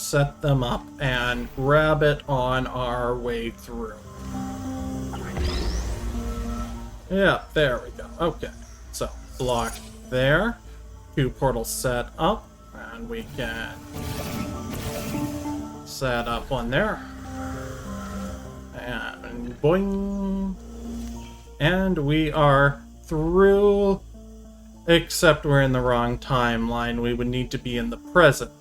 set them up and grab it on our way through. Yeah, there we go. Okay, so block there. 2 portals set up, and we can set up one there. And boing. And we are through, except we're in the wrong timeline. We would need to be in the present.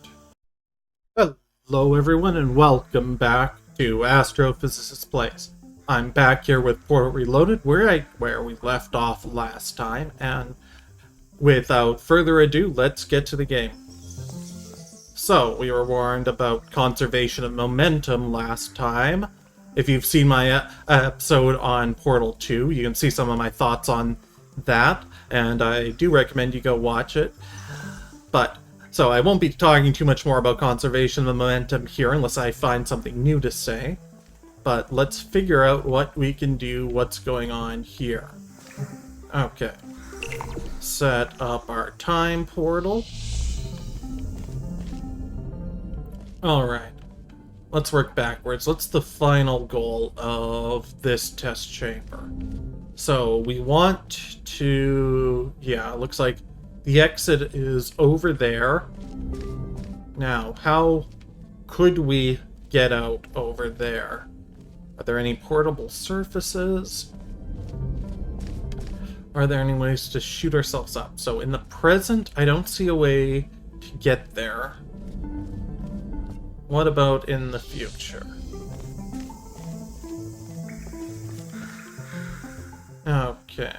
Hello everyone, and welcome back to Astrophysicist Place. I'm back here with Portal Reloaded, where we left off last time, and without further ado, let's get to the game. So, we were warned about conservation of momentum last time. If you've seen my episode on Portal 2, you can see some of my thoughts on that, and I do recommend you go watch it. So I won't be talking too much more about conservation of momentum here unless I find something new to say. But let's figure out what we can do, what's going on here. Okay. Set up our time portal. Alright. Let's work backwards. What's the final goal of this test chamber? So we want to... yeah, it looks like the exit is over there. Now, how could we get out over there? Are there any portable surfaces? Are there any ways to shoot ourselves up? So in the present, I don't see a way to get there. What about in the future? Okay.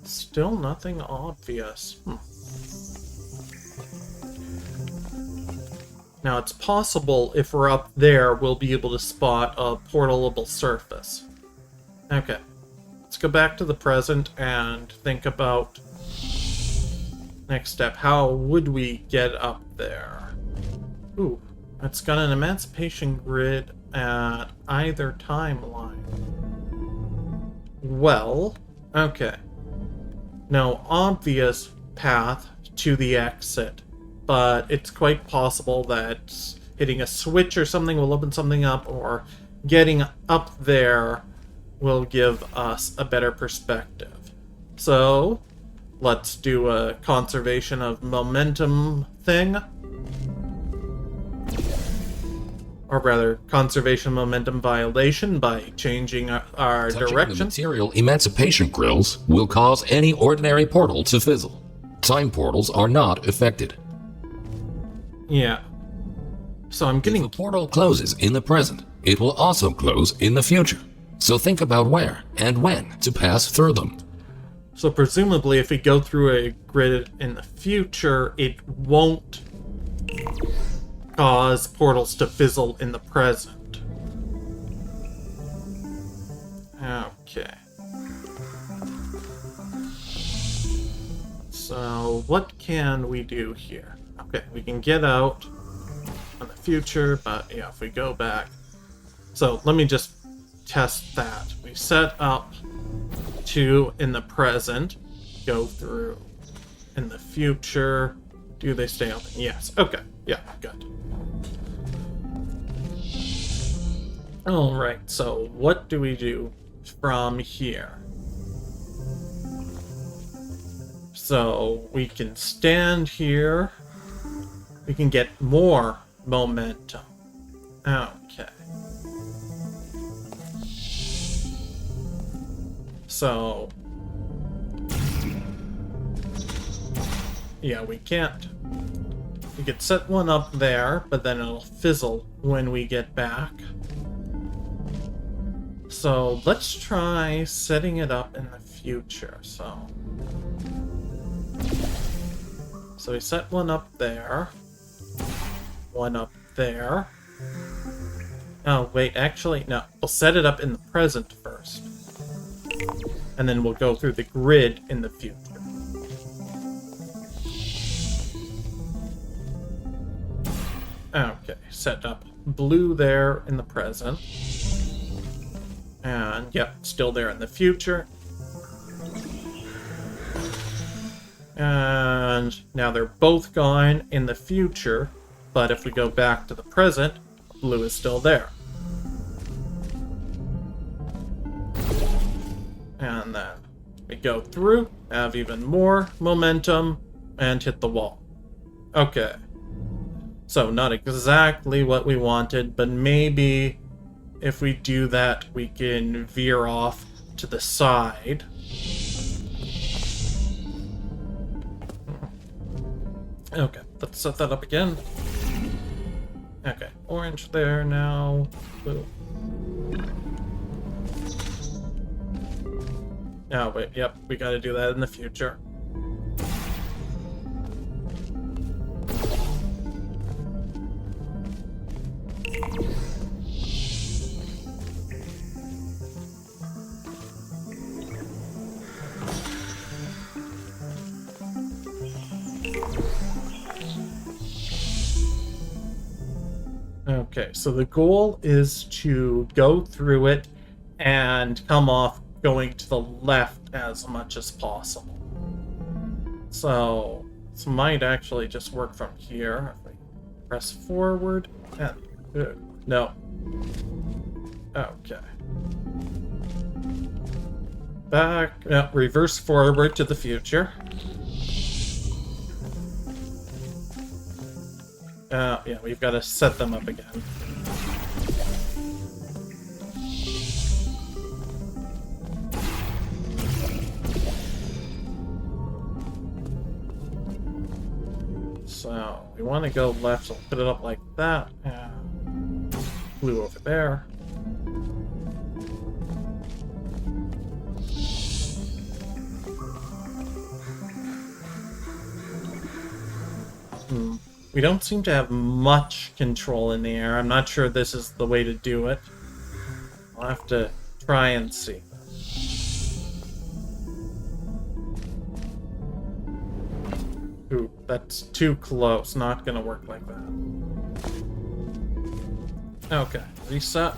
Still nothing obvious. Now, it's possible if we're up there, we'll be able to spot a portalable surface. Okay. Let's go back to the present and think about next step. How would we get up there? Ooh, it's got an emancipation grid at either timeline. Well, okay. No obvious path to the exit, but it's quite possible that hitting a switch or something will open something up, or getting up there will give us a better perspective. So, let's do a conservation of momentum thing. Or rather, conservation momentum violation by changing our direction. The material emancipation grills will cause any ordinary portal to fizzle. Time portals are not affected. Yeah. So I'm getting... If a portal closes in the present, it will also close in the future. So think about where and when to pass through them. So presumably if we go through a grid in the future, it won't cause portals to fizzle in the present. Okay. So what can we do here? Okay, we can get out in the future, but yeah, if we go back. So let me just test that. We set up 2 in the present, go through in the future. Do they stay open? Yes. Okay. Yeah, good. Alright, so what do we do from here? So we can stand here. We can get more momentum. Okay. So... yeah, we can't. We could set one up there, but then it'll fizzle when we get back. So let's try setting it up in the future. So we set one up there. One up there. Oh, wait, actually, no. We'll set it up in the present first. And then we'll go through the grid in the future. Okay, set up blue there in the present. And, yep, still there in the future. And now they're both gone in the future. but if we go back to the present, blue is still there. And then we go through, have even more momentum, and hit the wall. Okay. So not exactly what we wanted, but maybe if we do that, we can veer off to the side. Okay, let's set that up again. Okay, orange there now. Blue. Oh, wait, yep, we gotta do that in the future. Okay, so the goal is to go through it and come off going to the left as much as possible. So this might actually just work from here. If we press forward and no. Okay. Back, reverse forward to the future. Yeah, we've got to set them up again. So, we want to go left, so put it up like that. Blue over there. We don't seem to have much control in the air. I'm not sure this is the way to do it. I'll have to try and see. Ooh, that's too close. Not gonna work like that. Okay, reset.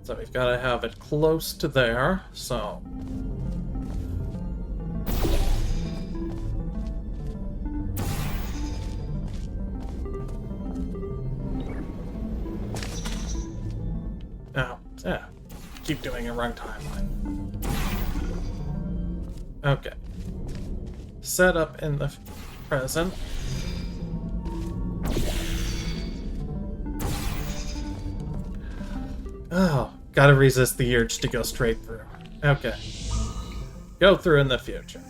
So we've got to have it close to there, so... Oh, yeah. Keep doing a wrong timeline. Okay. Set up in the present. Oh, gotta resist the urge to go straight through. Okay. Go through in the future.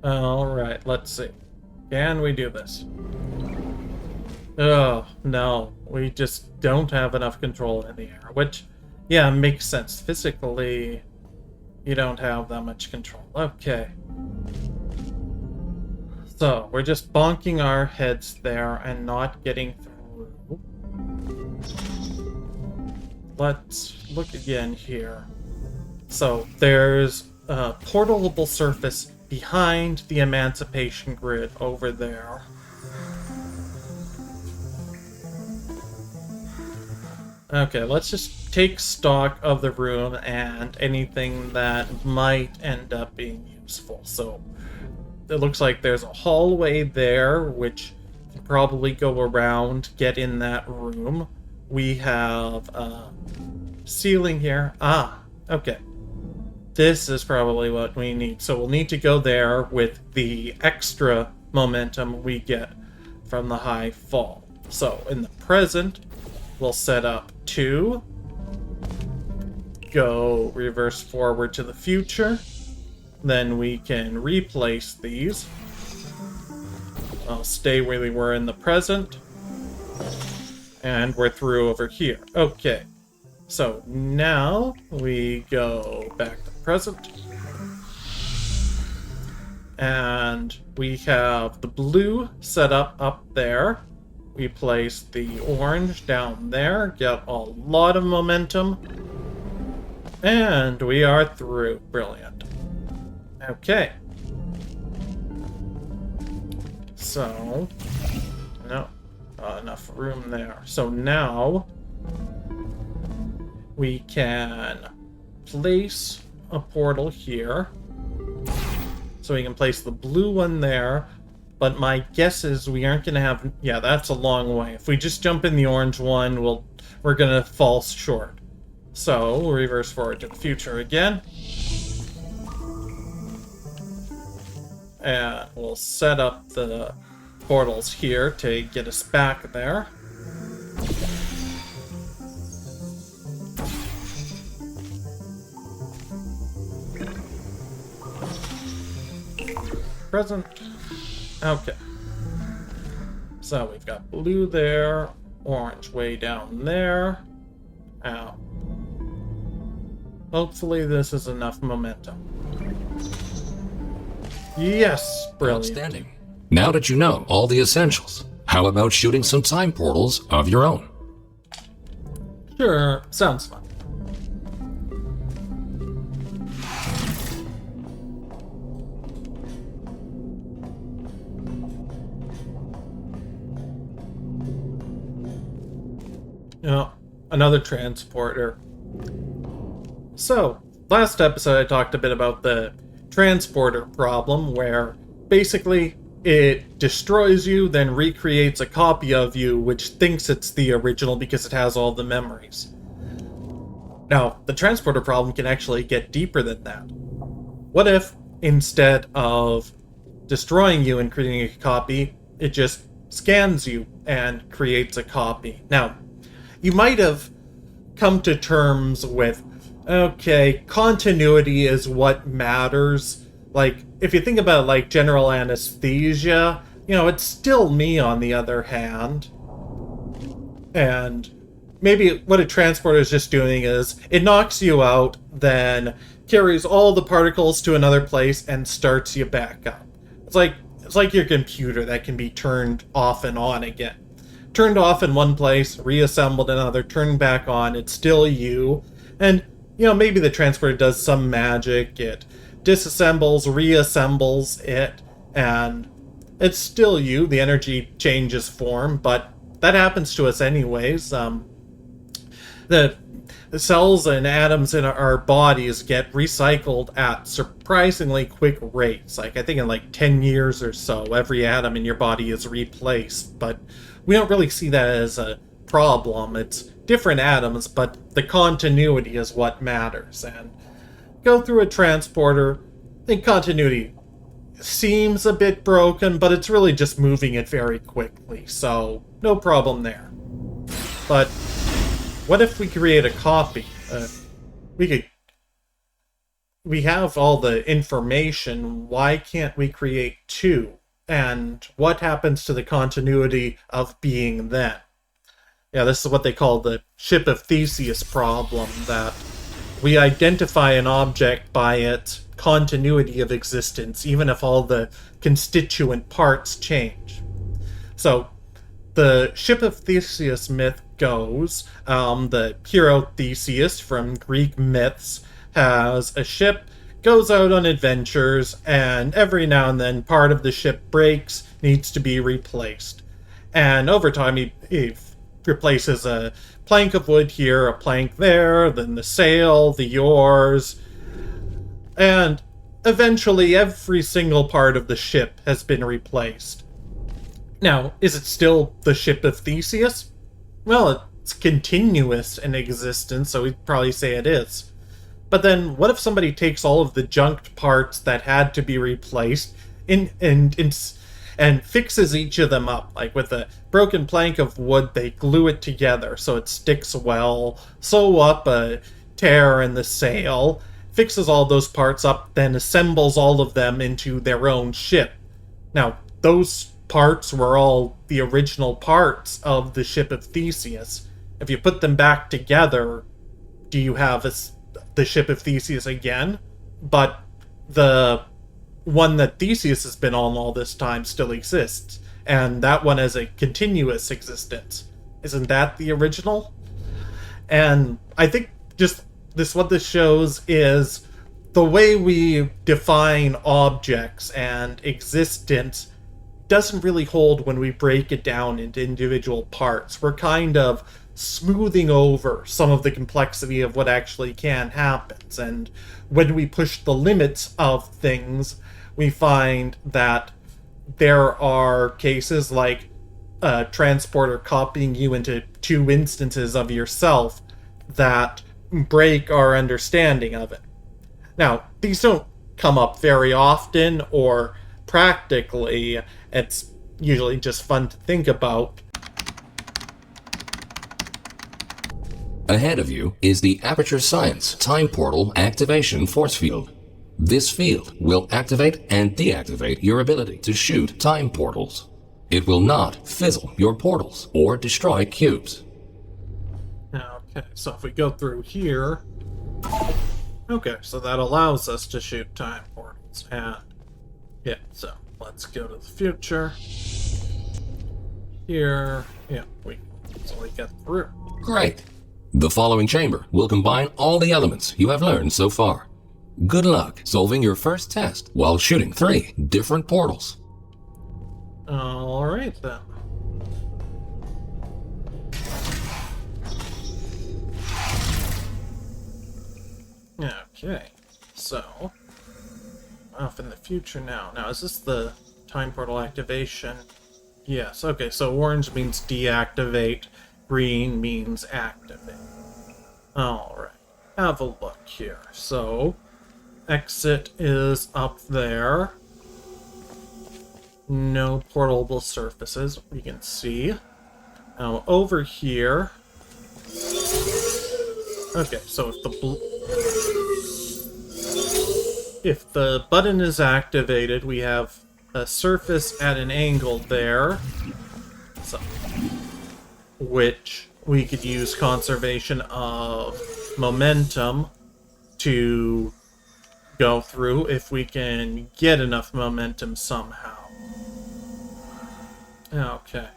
Alright, let's see. Can we do this? Oh, no. We just don't have enough control in the air, which, yeah, makes sense. Physically, you don't have that much control. Okay. So, we're just bonking our heads there and not getting through. Let's look again here. So, there's a portable surface behind the emancipation grid over there. Okay, let's just take stock of the room and anything that might end up being useful. So it looks like there's a hallway there, which can probably go around, get in that room. We have a ceiling here. Ah, okay. This is probably what we need. So we'll need to go there with the extra momentum we get from the high fall. So in the present, we'll set up 2. Go reverse forward to the future. Then we can replace these. I'll stay where we were in the present. And we're through over here. Okay. So now we go back to present. And we have the blue set up there. We place the orange down there, get a lot of momentum. And we are through. Brilliant. Okay. So, no. Enough room there. So now we can place a portal here. So we can place the blue one there. But my guess is we aren't going to have... Yeah, that's a long way. If we just jump in the orange one, we're going to fall short. So we'll reverse forward to the future again. And we'll set up the portals here to get us back there. Present. Okay. So we've got blue there, orange way down there. Ow. Hopefully this is enough momentum. Yes, brilliant. Outstanding. Now that you know all the essentials, how about shooting some time portals of your own? Sure, sounds fun. Another transporter. So, last episode I talked a bit about the transporter problem, where basically it destroys you, then recreates a copy of you, which thinks it's the original because it has all the memories. Now, the transporter problem can actually get deeper than that. What if, instead of destroying you and creating a copy, it just scans you and creates a copy? Now, you might have come to terms with, okay, continuity is what matters. Like, if you think about, like, general anesthesia, it's still me on the other hand. And maybe what a transporter is just doing is, it knocks you out, then carries all the particles to another place and starts you back up. It's like your computer that can be turned off and on again. Turned off in one place, reassembled in another, turned back on, it's still you. And, maybe the transporter does some magic, it disassembles, reassembles it, and it's still you. The energy changes form, but that happens to us anyways. The cells and atoms in our bodies get recycled at surprisingly quick rates. Like, I think in 10 years or so, every atom in your body is replaced, but we don't really see that as a problem. It's different atoms, but the continuity is what matters. And go through a transporter, I think continuity seems a bit broken, but it's really just moving it very quickly, so no problem there. But what if we create a copy? We have all the information, why can't we create two? And what happens to the continuity of being then? Yeah, this is what they call the Ship of Theseus problem, that we identify an object by its continuity of existence, even if all the constituent parts change. So, the Ship of Theseus myth goes, the hero Theseus from Greek myths has a ship, goes out on adventures, and every now and then part of the ship breaks, needs to be replaced. And over time he replaces a plank of wood here, a plank there, then the sail, the oars, and eventually every single part of the ship has been replaced. Now, is it still the Ship of Theseus? Well, it's continuous in existence, so we'd probably say it is. But then, what if somebody takes all of the junked parts that had to be replaced and fixes each of them up? Like with a broken plank of wood, they glue it together so it sticks well, sew up a tear in the sail, fixes all those parts up, then assembles all of them into their own ship. Now, those parts were all the original parts of the Ship of Theseus. If you put them back together, do you have the Ship of Theseus again? But the one that Theseus has been on all this time still exists, and that one has a continuous existence. Isn't that the original? And I think just what this shows is the way we define objects and existence doesn't really hold when we break it down into individual parts. We're kind of smoothing over some of the complexity of what actually can happen. And when we push the limits of things, we find that there are cases like a transporter copying you into two instances of yourself that break our understanding of it. Now, these don't come up very often or practically. It's usually just fun to think about. Ahead of you is the Aperture Science Time Portal Activation Force Field. This field will activate and deactivate your ability to shoot time portals. It will not fizzle your portals or destroy cubes. Okay, so if we go through here... Okay, so that allows us to shoot time portals. And yeah, so let's go to the future. Here, yeah, we can easily get through. Great. The following chamber will combine all the elements you have learned so far. Good luck solving your first test while shooting 3 different portals. Alright then. Okay, so off in the future now. Now, is this the time portal activation? Yes, okay, so orange means deactivate, green means activate. Alright, have a look here. So, exit is up there. No portable surfaces, we can see. Now, over here... Okay, so if the button is activated, we have a surface at an angle there, so, which we could use conservation of momentum to go through if we can get enough momentum somehow. Okay,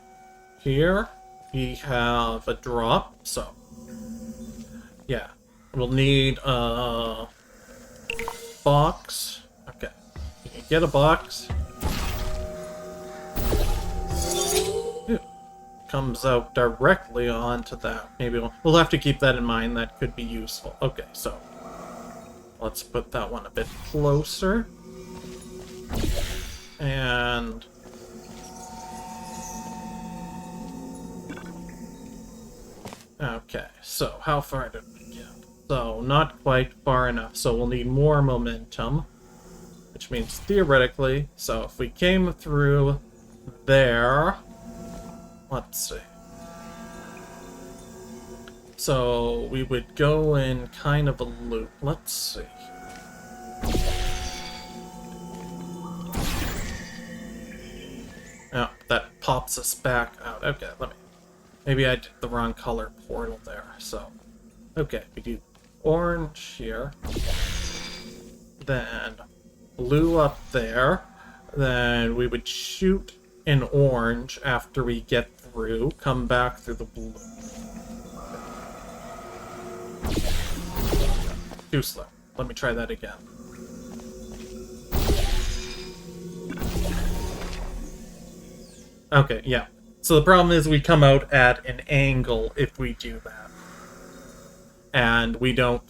here we have a drop, so yeah, we'll need a box. Okay, you can get a box. Ooh, comes out directly onto that. Maybe we'll have to keep that in mind. That could be useful. Okay, so let's put that one a bit closer. And okay, so how far did we get? So, not quite far enough, so we'll need more momentum, which means theoretically, so if we came through there, let's see. So, we would go in kind of a loop. Let's see. Oh, that pops us back out. Okay, maybe I did the wrong color portal there, so... Okay, we do orange here. Then blue up there. Then we would shoot an orange after we get through. Come back through the blue. Too slow. Let me try that again. Okay, yeah. So the problem is we come out at an angle if we do that. And we don't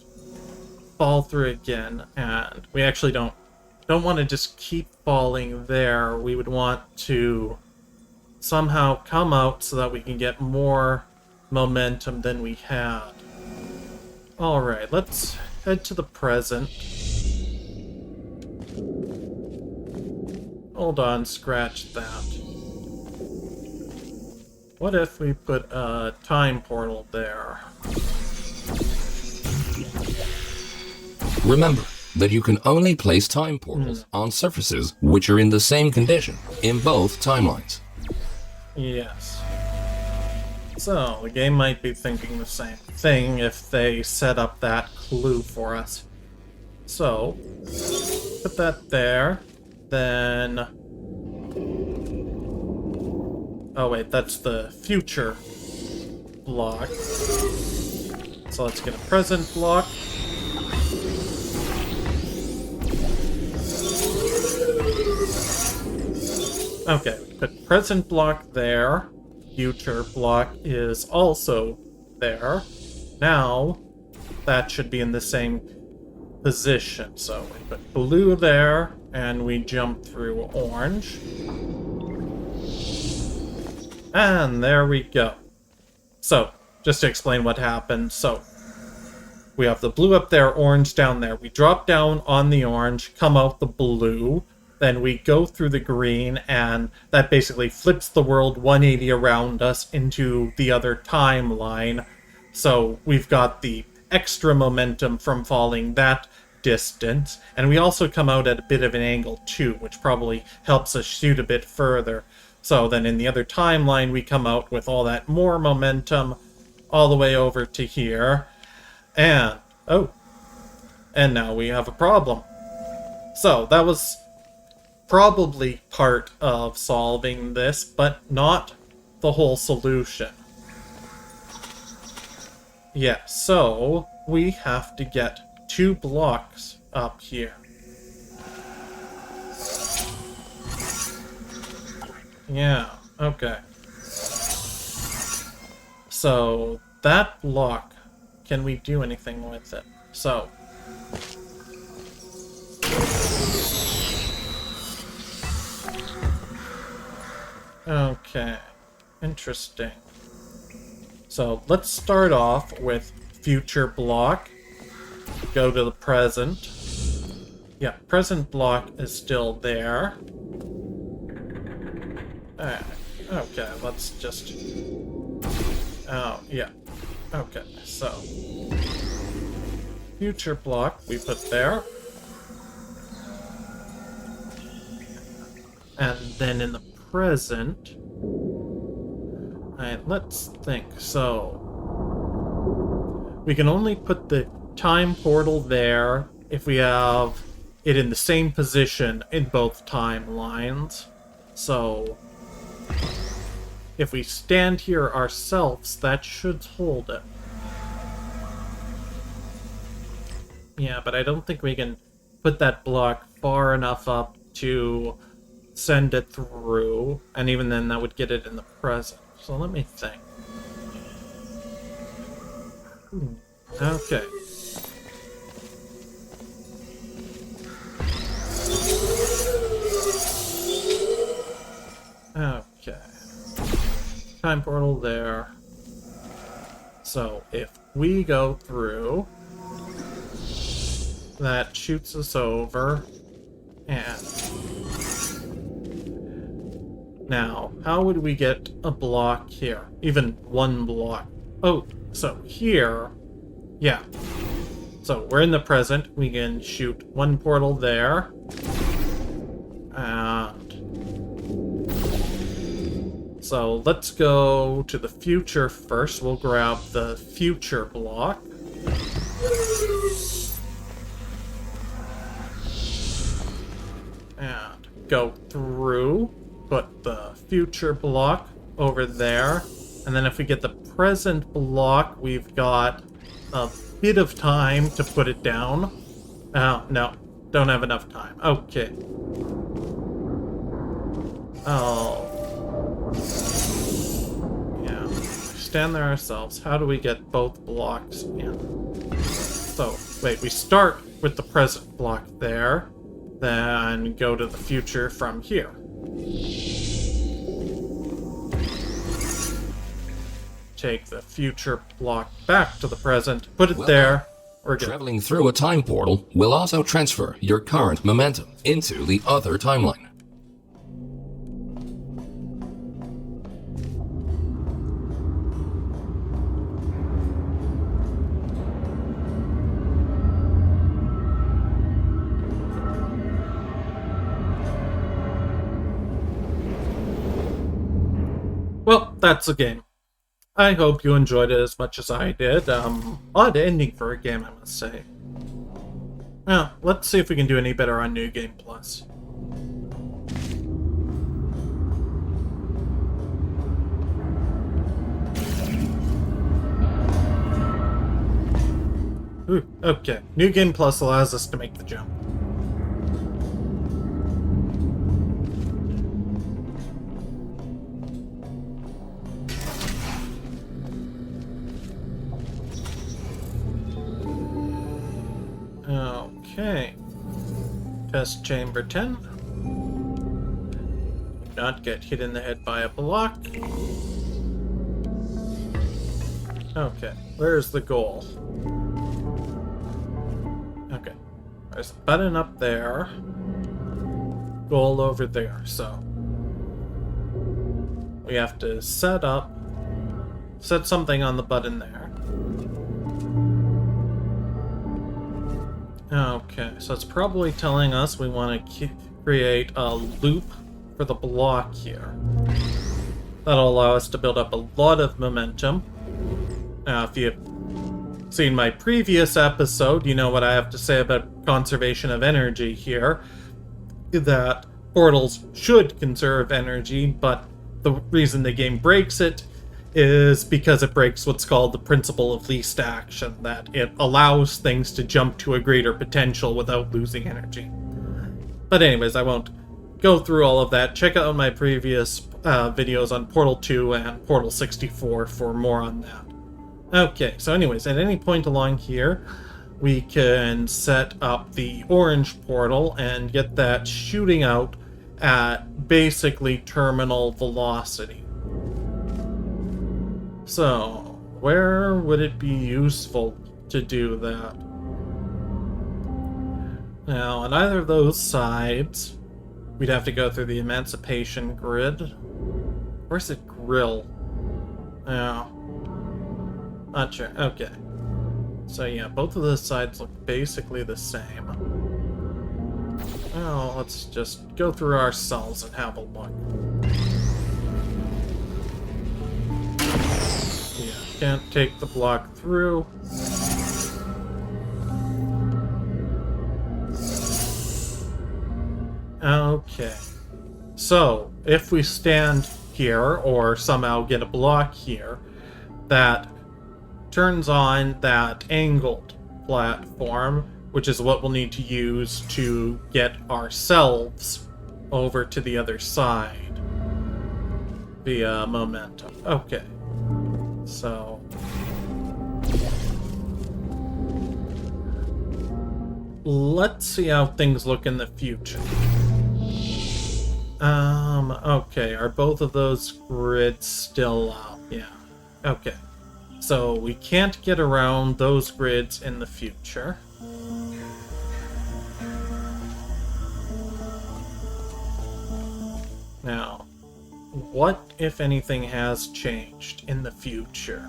fall through again, and we actually don't want to just keep falling there. We would want to somehow come out so that we can get more momentum than we had. Alright, let's head to the present. Hold on, scratch that. What if we put a time portal there? Remember that you can only place time portals on surfaces which are in the same condition in both timelines. Yes. So, the game might be thinking the same thing if they set up that clue for us. So, put that there, then... Oh wait, that's the future block. So let's get a present block. Okay, we put present block there. Future block is also there. Now, that should be in the same position. So we put blue there, and we jump through orange. And there we go. So, just to explain what happened. So, we have the blue up there, orange down there. We drop down on the orange, come out the blue. Then we go through the green, and that basically flips the world 180 around us into the other timeline. So we've got the extra momentum from falling that distance, and we also come out at a bit of an angle too, which probably helps us shoot a bit further. So then in the other timeline, we come out with all that more momentum all the way over to here. And, and now we have a problem. So that was probably part of solving this, but not the whole solution. Yeah, so we have to get 2 blocks up here. Yeah, okay. So that block, can we do anything with it? So okay, interesting. So let's start off with future block. Go to the present. Yeah, present block is still there. Alright, okay, let's just... Oh, yeah. Okay, so... future block we put there. And then in the present... Alright, let's think. So... we can only put the time portal there if we have it in the same position in both timelines. So... if we stand here ourselves, that should hold it. Yeah, but I don't think we can put that block far enough up to send it through, and even then that would get it in the present. So let me think. Okay. Okay. Time portal there. So if we go through, that shoots us over, and now how would we get a block here? Even one block. Oh, so here, yeah. So we're in the present. We can shoot one portal there, and so let's go to the future first. We'll grab the future block. And go through, put the future block over there. And then if we get the present block, we've got a bit of time to put it down. Oh, no. Don't have enough time. Okay. Oh. Yeah. Stand there ourselves. How do we get both blocks in? So, wait, we start with the present block there, then go to the future from here. Take the future block back to the present, put it there, we're good. Traveling through a time portal will also transfer your current momentum into the other timeline. Well, that's a game. I hope you enjoyed it as much as I did. Odd ending for a game, I must say. Well, let's see if we can do any better on New Game Plus. Ooh, okay. New Game Plus allows us to make the jump. Okay. Test chamber 10. Do not get hit in the head by a block. Okay, where's the goal? Okay, there's a button up there. Goal over there, so we have to set something on the button there. Okay, so it's probably telling us we want to create a loop for the block here. That'll allow us to build up a lot of momentum. If you've seen my previous episode, you know what I have to say about conservation of energy here. That portals should conserve energy, but the reason the game breaks it is because it breaks what's called the principle of least action, that it allows things to jump to a greater potential without losing energy. But anyways, I won't go through all of that. Check out my previous videos on Portal 2 and Portal 64 for more on that. Okay, so anyways, at any point along here, we can set up the orange portal and get that shooting out at basically terminal velocity. So, where would it be useful to do that? Now, on either of those sides, we'd have to go through the Emancipation Grid. Where's it grill? Oh. Not sure. Okay. So yeah, both of the sides look basically the same. Well, let's just go through our cells and have a look. Yeah, can't take the block through. Okay. So, if we stand here, or somehow get a block here, that turns on that angled platform, which is what we'll need to use to get ourselves over to the other side via momentum. Okay, so let's see how things look in the future. Okay, are both of those grids still out? Yeah, okay. So we can't get around those grids in the future. Now, what, if anything, has changed in the future?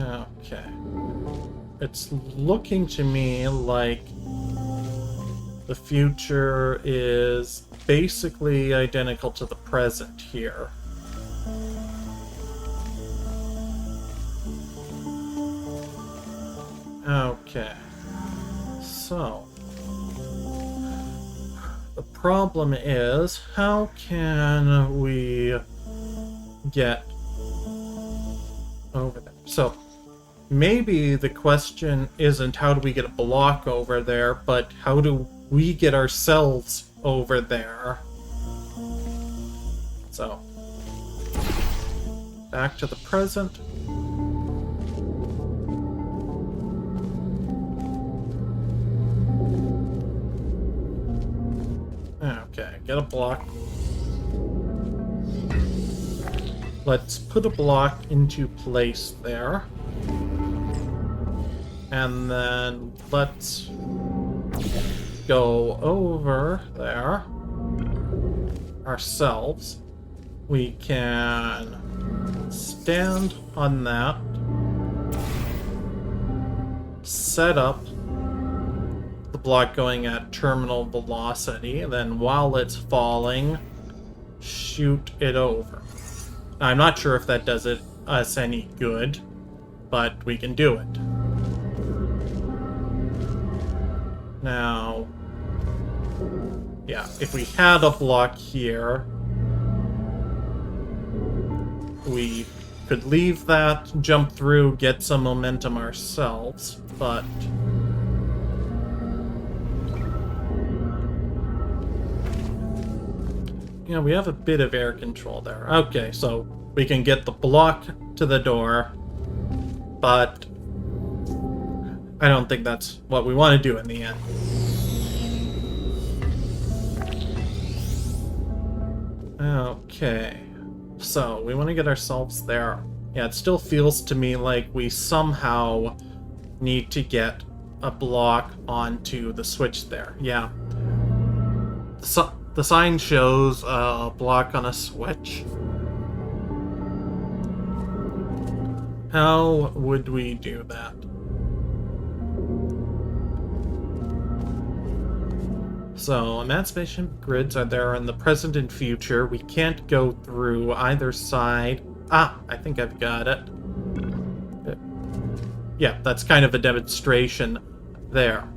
Okay. It's looking to me like the future is basically identical to the present here. Okay. So, the problem is, how can we get over there? So, maybe the question isn't how do we get a block over there, but how do we get ourselves over there? So, back to the present. Okay, get a block. Let's put a block into place there. And then let's go over there ourselves. We can stand on that, set up the block going at terminal velocity, then while it's falling, shoot it over. I'm not sure if that does us any good, but we can do it. Now, yeah, if we had a block here, we could leave that, jump through, get some momentum ourselves, but Yeah, we have a bit of air control there. Okay, so we can get the block to the door, but I don't think that's what we want to do in the end. Okay, so we want to get ourselves there. Yeah, it still feels to me like we somehow need to get a block onto the switch there. Yeah. The sign shows a block on a switch. How would we do that? So, emancipation grids are there in the present and future. We can't go through either side. Ah, I think I've got it. Yeah, that's kind of a demonstration there.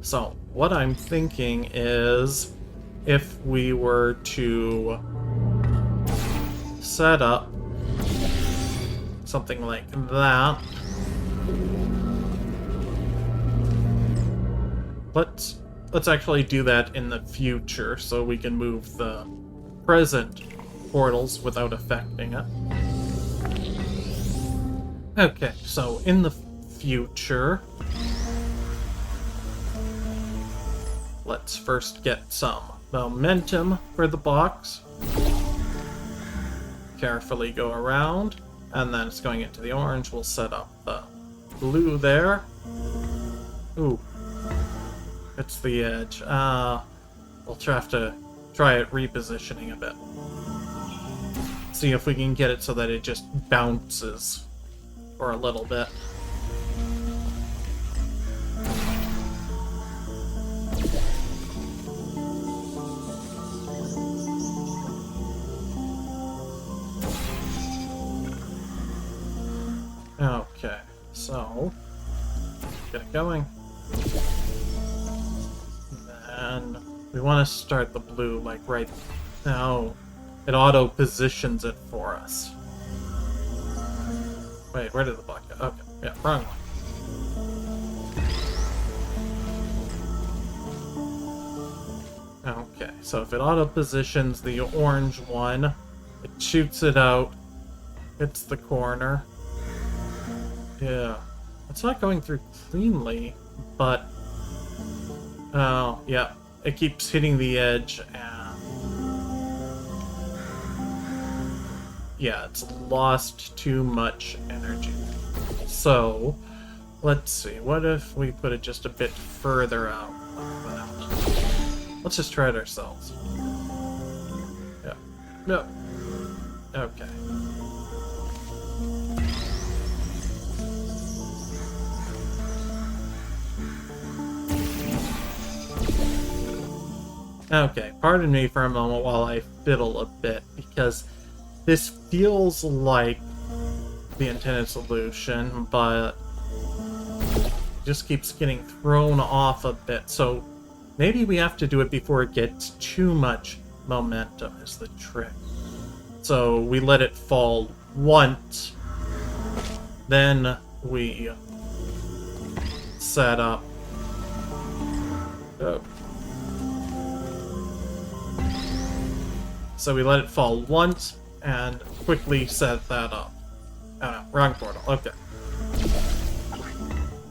So, what I'm thinking is, if we were to set up something like that, let's actually do that in the future so we can move the present portals without affecting it. Okay, so in the future, let's first get some momentum for the box. Carefully go around, and then it's going into the orange. We'll set up the blue there. Ooh, it's the edge. We'll have to try it repositioning a bit. See if we can get it so that it just bounces for a little bit. Okay, so get it going. And we want to start the blue like right now. It auto positions it for us. Wait, where did the block go? Okay, yeah, wrong one. Okay, so if it auto positions the orange one, it shoots it out, hits the corner. Yeah, it's not going through cleanly, but oh yeah, it keeps hitting the edge, and yeah, it's lost too much energy. So let's see, what if we put it just a bit further out like that? Let's just try it ourselves. Yeah, no, okay. Okay, pardon me for a moment while I fiddle a bit, because this feels like the intended solution, but it just keeps getting thrown off a bit. So maybe we have to do it before it gets too much momentum is the trick. So we let it fall once, then we set up... Oh. So we let it fall once and quickly set that up. Wrong portal. Okay.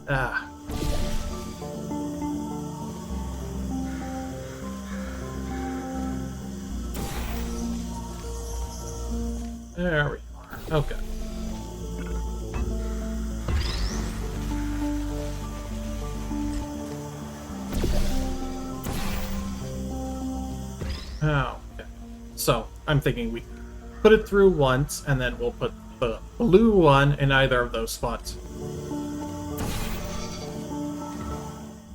Ah. There we are. Okay. Oh. So, I'm thinking we put it through once, and then we'll put the blue one in either of those spots.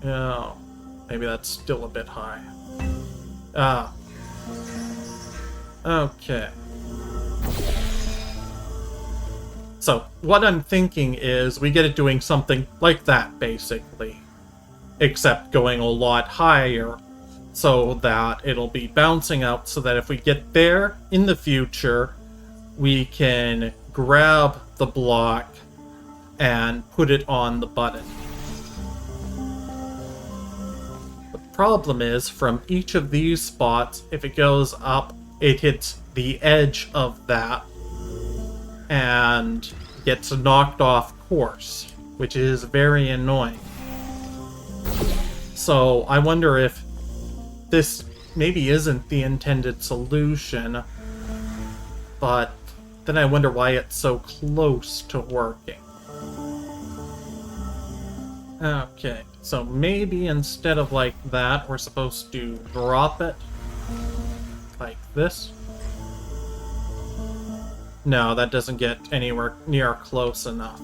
Oh, maybe that's still a bit high. Ah. Okay. So, what I'm thinking is we get it doing something like that, basically. Except going a lot higher, so that it'll be bouncing out, so that if we get there in the future, we can grab the block and put it on the button. The problem is, from each of these spots, if it goes up it hits the edge of that and gets knocked off course, which is very annoying. So I wonder if this maybe isn't the intended solution, but then I wonder why it's so close to working. Okay, so maybe instead of like that, we're supposed to drop it like this. No, that doesn't get anywhere near close enough.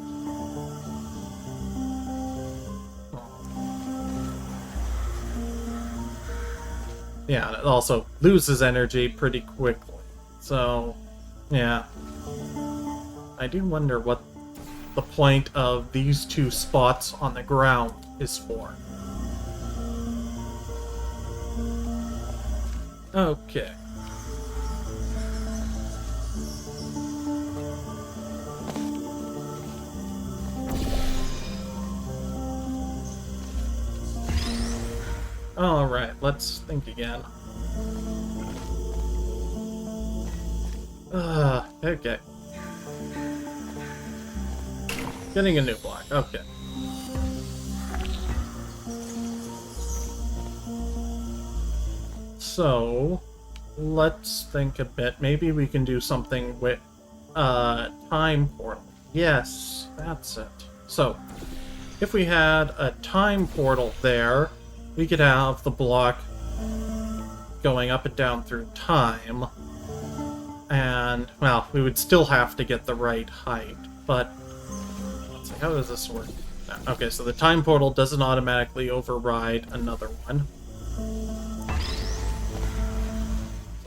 Yeah, and it also loses energy pretty quickly. So, yeah. I do wonder what the point of these two spots on the ground is for. Okay. Alright, let's think again. Okay. Getting a new block, okay. So, let's think a bit. Maybe we can do something with time portal. Yes, that's it. So, if we had a time portal there, we could have the block going up and down through time. And, well, we would still have to get the right height, but let's see, how does this work? Okay, so the time portal doesn't automatically override another one.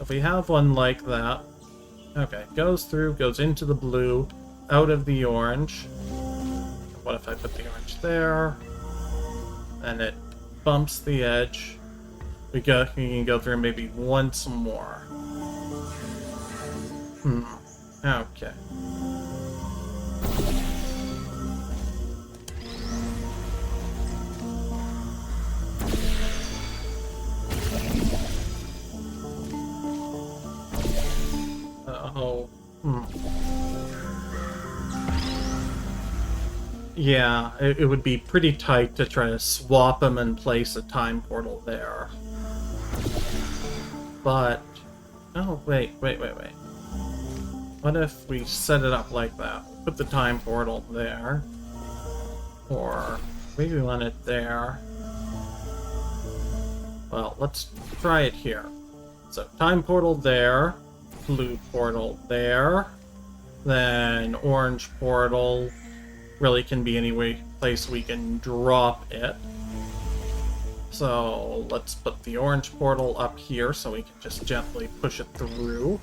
If we have one like that, okay, goes through, goes into the blue, out of the orange. What if I put the orange there? And it bumps the edge. We can go through maybe once more. Okay. Yeah, it would be pretty tight to try to swap them and place a time portal there. But... oh, wait. What if we set it up like that? Put the time portal there. Or maybe we want it there. Well, let's try it here. So, time portal there. Blue portal there. Then orange portal really can be any place we can drop it. So let's put the orange portal up here so we can just gently push it through.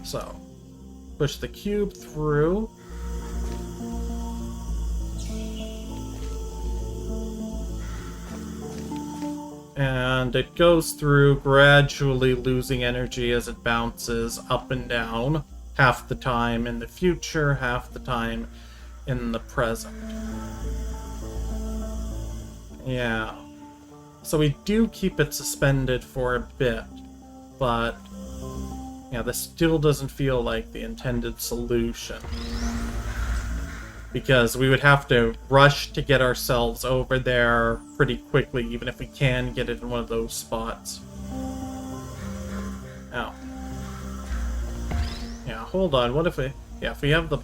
So, push the cube through. And it goes through, gradually losing energy as it bounces up and down. Half the time in the future, half the time in the present. Yeah. So we do keep it suspended for a bit, but yeah, this still doesn't feel like the intended solution. Because we would have to rush to get ourselves over there pretty quickly, even if we can get it in one of those spots. Ow. Yeah, hold on, what if we... yeah, if we have the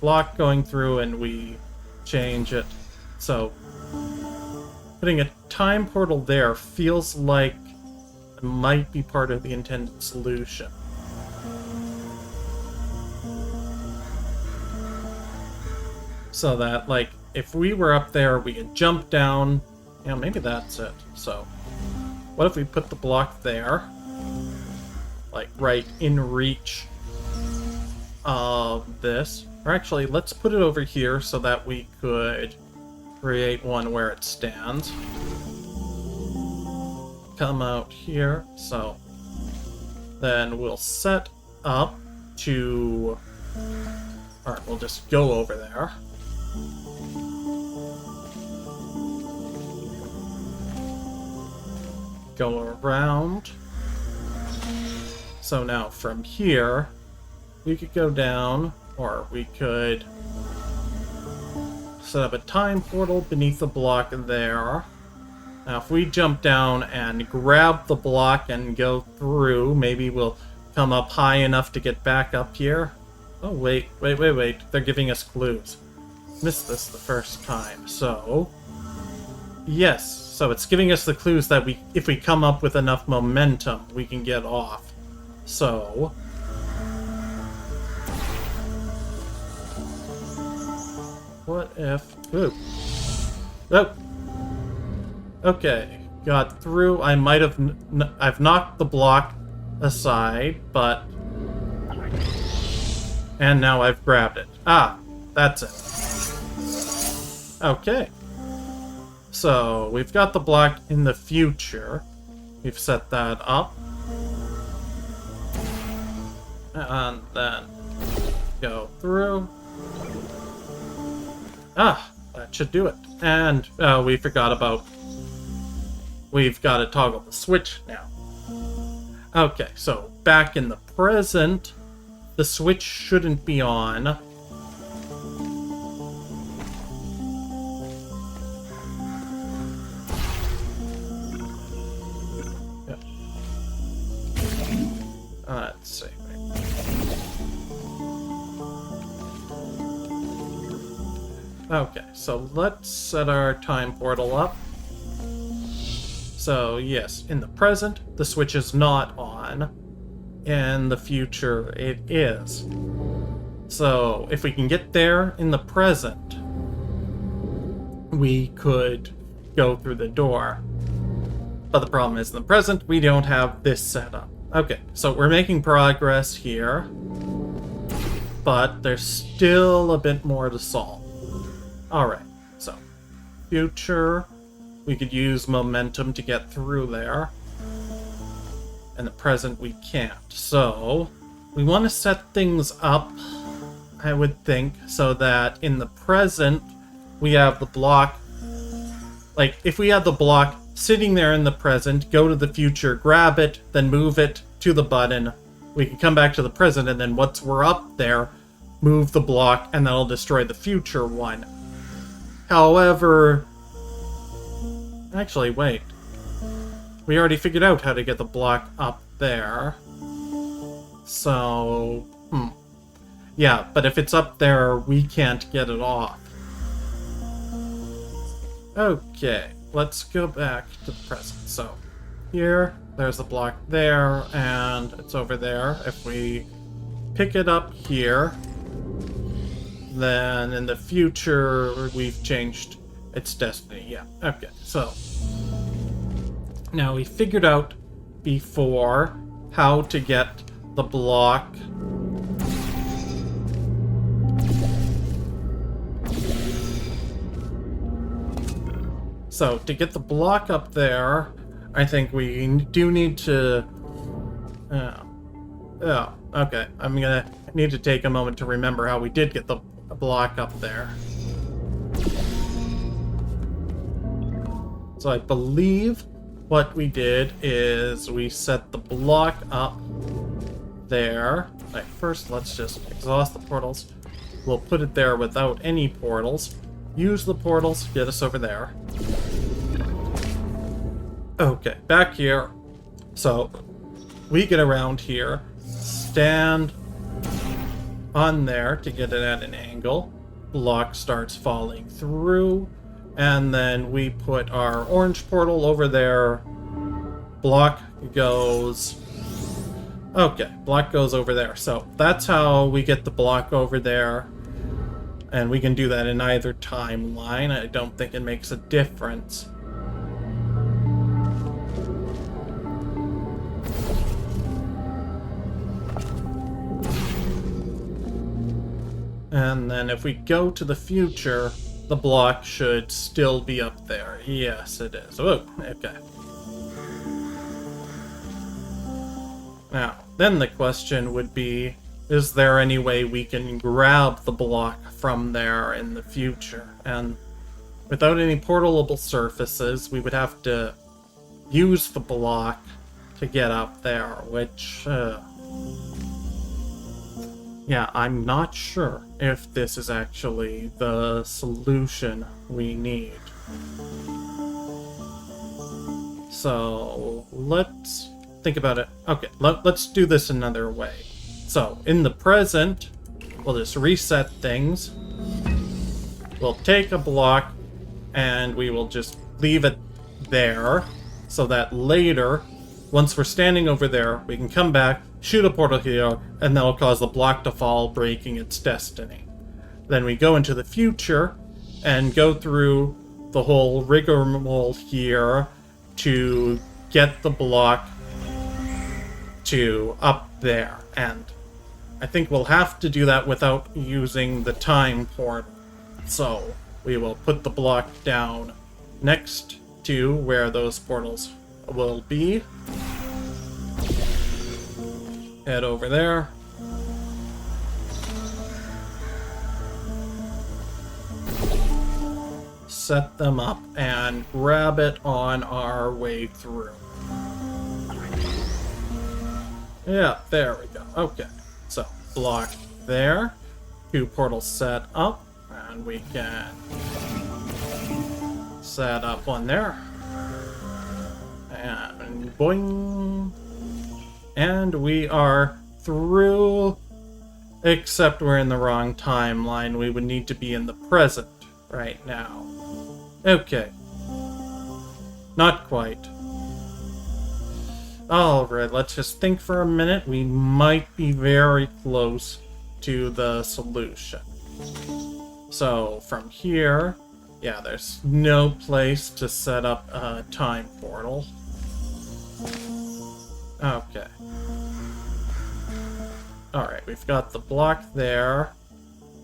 block going through and we change it, so... putting a time portal there feels like it might be part of the intended solution. So that, like, if we were up there, we could jump down. Yeah, maybe that's it. So, what if we put the block there? Like, right in reach of this. Or actually, let's put it over here so that we could create one where it stands. Come out here. So, then we'll set up to... alright, we'll just go over there. Go around. So now from here, we could go down, or we could set up a time portal beneath the block there. Now, if we jump down and grab the block and go through, maybe we'll come up high enough to get back up here. Oh, wait. They're giving us clues. Missed this the first time, so... Yes, so it's giving us the clues that if we come up with enough momentum, we can get off. So... What if... Ooh. Oh! Okay, got through. I might have... I've knocked the block aside, but... And now I've grabbed it. Ah, that's it. Okay. So, we've got the block in the future. We've set that up. And then go through. Ah, that should do it. And we forgot about... We've got to toggle the switch now. Okay, so back in the present, the switch shouldn't be on. Yeah. Let's see. Okay, so let's set our time portal up. So, yes, in the present, the switch is not on. In the future, it is. So, if we can get there in the present, we could go through the door. But the problem is, in the present, we don't have this set up. Okay, so we're making progress here. But there's still a bit more to solve. Alright, so, future... We could use momentum to get through there. In the present, we can't. So, we want to set things up, I would think, so that in the present, we have the block... Like, if we had the block sitting there in the present, go to the future, grab it, then move it to the button, we can come back to the present, and then once we're up there, move the block, and that'll destroy the future one. However... Actually, wait. We already figured out how to get the block up there. So... Yeah, but if it's up there, we can't get it off. Okay, let's go back to the present. So, here, there's the block there, and it's over there. If we pick it up here, then in the future, we've changed its destiny. Yeah, okay, so now we figured out before how to get the block so to get the block up there, I think we do need to okay, I'm gonna need to take a moment to remember how we did get the block up there. So I believe what we did is we set the block up there. Right, first, let's just exhaust the portals. We'll put it there without any portals. Use the portals, get us over there. Okay, back here. So, we get around here, stand on there to get it at an angle. Block starts falling through. And then we put our orange portal over there. Block goes... Okay, block goes over there. So that's how we get the block over there. And we can do that in either timeline. I don't think it makes a difference. And then if we go to the future... The block should still be up there. Yes, it is. Oh, okay. Now, then the question would be, is there any way we can grab the block from there in the future? And without any portable surfaces, we would have to use the block to get up there, which Yeah, I'm not sure if this is actually the solution we need. So, let's think about it. Okay, let's do this another way. So, in the present, we'll just reset things. We'll take a block, and we will just leave it there, so that later, once we're standing over there, we can come back, shoot a portal here, and that'll cause the block to fall, breaking its destiny. Then we go into the future, and go through the whole rigmarole here to get the block to up there. And I think we'll have to do that without using the time portal. So we will put the block down next to where those portals will be. Head over there. Set them up and grab it on our way through. Yeah, there we go. Okay, so block there. 2 portals set up, and we can set up one there. And boing. And we are through, except we're in the wrong timeline. We would need to be in the present right now. Okay. Not quite. Alright, let's just think for a minute. We might be very close to the solution. So, from here, yeah, there's no place to set up a time portal. Okay. Alright, we've got the block there,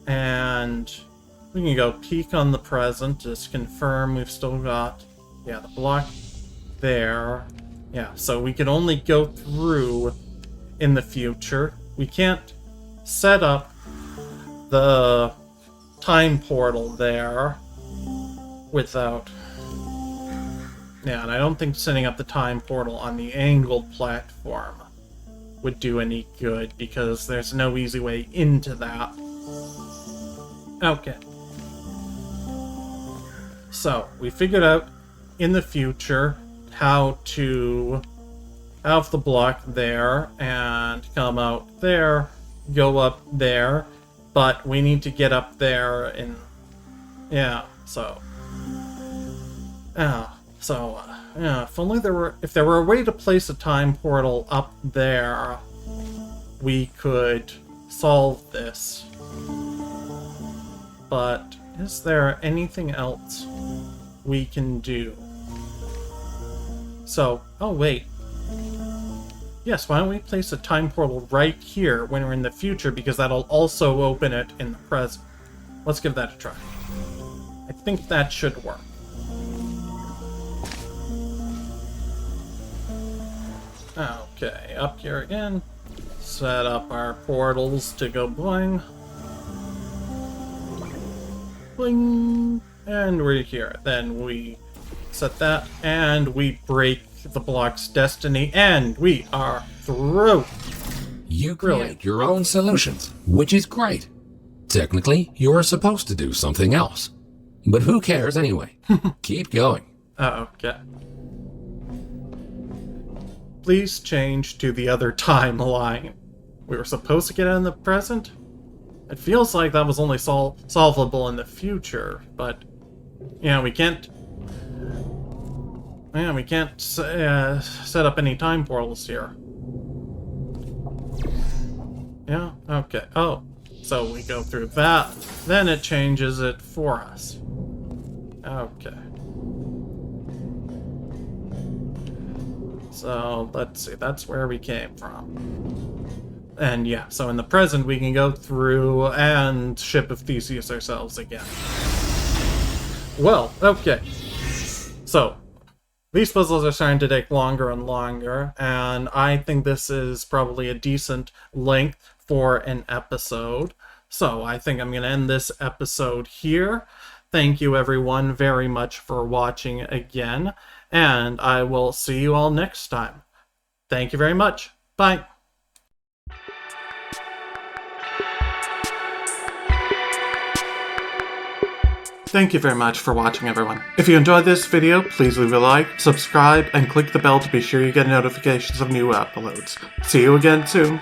and we can go peek on the present, just confirm we've still got, yeah, the block there. Yeah, so we can only go through in the future. We can't set up the time portal there without... Yeah, and I don't think setting up the time portal on the angled platform would do any good, because there's no easy way into that. Okay. So, we figured out in the future how to have the block there and come out there, go up there, but we need to get up there in... Yeah, so... Yeah, if there were a way to place a time portal up there, we could solve this. But is there anything else we can do? So, oh wait. Yes, why don't we place a time portal right here when we're in the future, because that'll also open it in the present. Let's give that a try. I think that should work. Okay, up here again. Set up our portals to go boing. Boing. And we're here. Then we set that, and we break the block's destiny, and we are through. You create your own solutions, which is great. Technically, you're supposed to do something else. But who cares anyway? Keep going. Okay. Please change to the other timeline. We were supposed to get it in the present? It feels like that was only solvable in the future, but... Yeah, we can't... Yeah, we can't set up any time portals here. Yeah, okay. Oh, so we go through that, then it changes it for us. Okay. So, let's see, that's where we came from. And yeah, so in the present we can go through and Ship of Theseus ourselves again. Well, okay. So, these puzzles are starting to take longer and longer, and I think this is probably a decent length for an episode. So, I think I'm going to end this episode here. Thank you everyone very much for watching again, and I will see you all next time. Thank you very much. Bye. Thank you very much for watching, everyone. If you enjoyed this video, please leave a like, subscribe, and click the bell to be sure you get notifications of new uploads. See you again soon.